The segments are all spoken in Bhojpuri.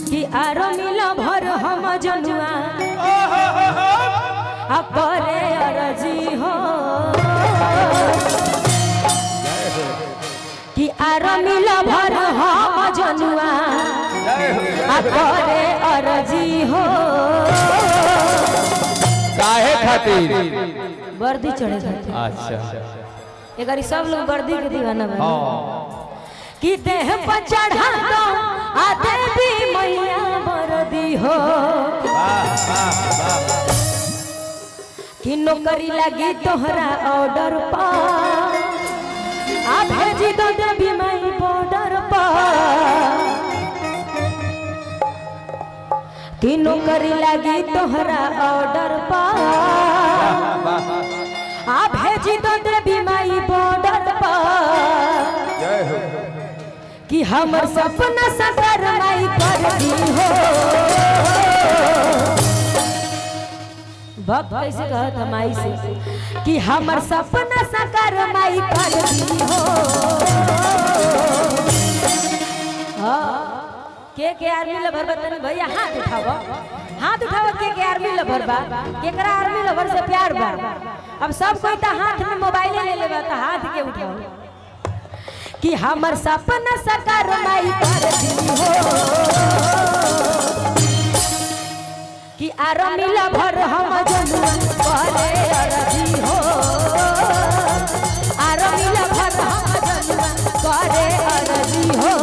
कि आरो मिल भर हम जनुआ करे अरजी हो कि आरो मिल भर हम जनुआ करे अरजी हो काहे खातिर वर्दी चढ़े खातिर। अच्छा एक सब लोग वर्दी के दीवाना बा कि देह पर चढ़ा दो आ देवी मैया वर्दी हो कि नौकरी लगी तोहरा ऑर्डर पर आ भेजी दो देवी माई बॉर्डर पर कि नौकरी लगी तोहरा ऑर्डर पर आ भेजी दो देवी माई बॉर्डर पर कि हमर सपना साकार माई कर दी हो। भक्त कैसे कहत माई से कि हमर सपना साकार माई कर दी हो। के आर्मी लवर बतन भैया हाथ उठाओ के आर्मी लवर बा केकरा आर्मी लवर से प्यार बा। अब सब कोई तो हाथ में मोबाइल ले लेबा तो हाथ के उठाओ कि हमर सपना साकार माई कर दी हो कि आरो मिल भर हम जनुआ करे अरजी हो आरो मिल भर हम जनुआ करे अरजी हो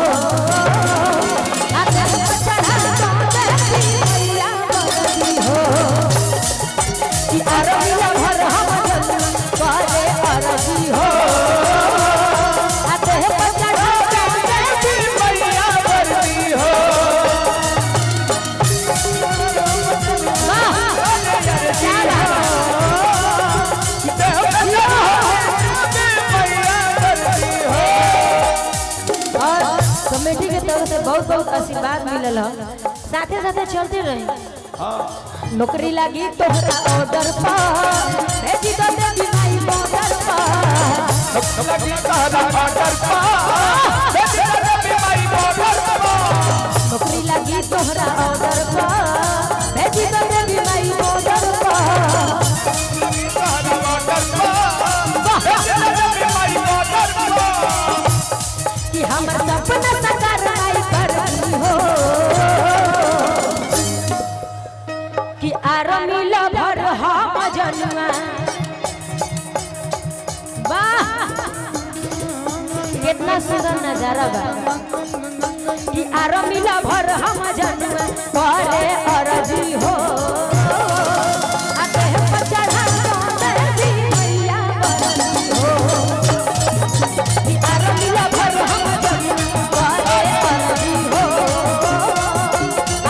कमेटी के तरफ से बहुत बहुत आशीर्वाद मिलल है। साथे साथे चलते रहे नौकरी लगी तोहरा ऑर्डर पर भेजी दो देवी माई बॉर्डर पर लगी तोहरा ऑर्डर पर भेजी दो देवी माई बॉर्डर पर नौकरी लगी तोहरा ऑर्डर पर भेजी दो देवी माई बॉर्डर पर कि हमर सपना साकार माई कर दी हो कि आरो मिल भर हम जनुआ। वाह कितना सुंदर नजारा बा कि आरो मिल भर हम जनुआ करे अरजी हो आते पर चढ़ा दो देवी मैया वर्दी हो कि आरो मिल भर हम जनुआ करे अरजी हो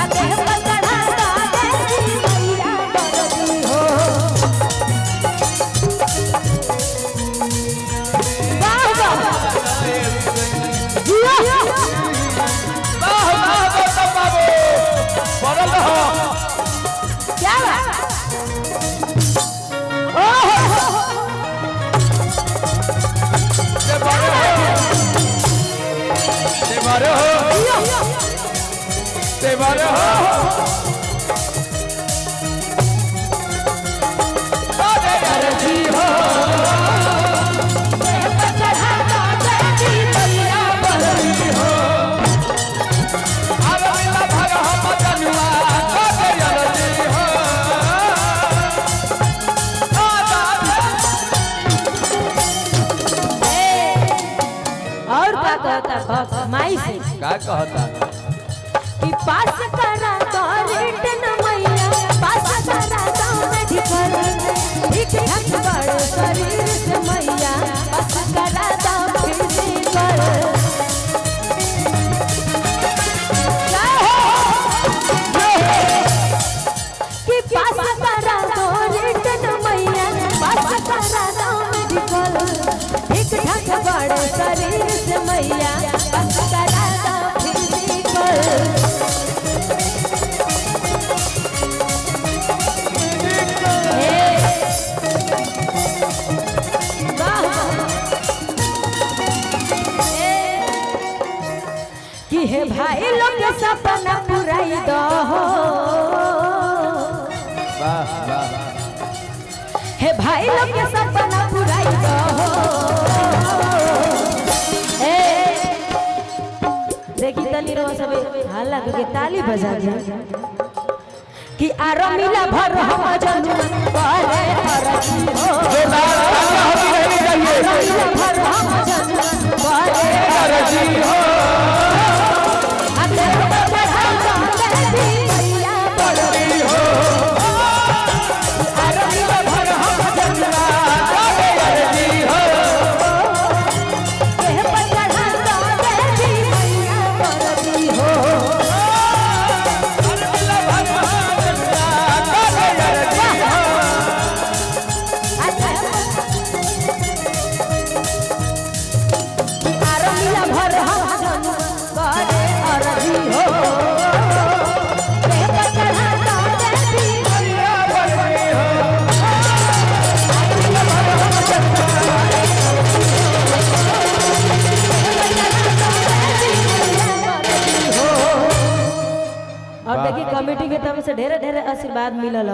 आते पर चढ़ा दो देवी मैया वर्दी हो। वाह क्या माई से का कहता कि पास करा तो रिटन मैया पास करा तो मेडिकल ठीक ठाक बड़ शरीर से मैया पास करा तो फिजिकल कि पास करा तो रिटन मैया पास करा तो मेडिकल ठीक ठाक बड़ शरीर से मैया पास करा तो फिजिकल कि हे भाई लोग के सपना पुराई दो वाह वाह हे भाई लोग के सपना पुराई दो देखी तनी रो सब हाला के ताली बजा दे कि आरो मिला भर हम जनु करे अरजी हो मिला भर हम जनु करे अरजी हो आते बढ़ा बेबी मैया अरजी हो आरो मिला भर हम जनु करे अरजी हो के बढ़ा बेबी मैया अरजी हो और देखिए कमेटी के तरफ से ढेरे ढेरे आशीर्वाद मिलल।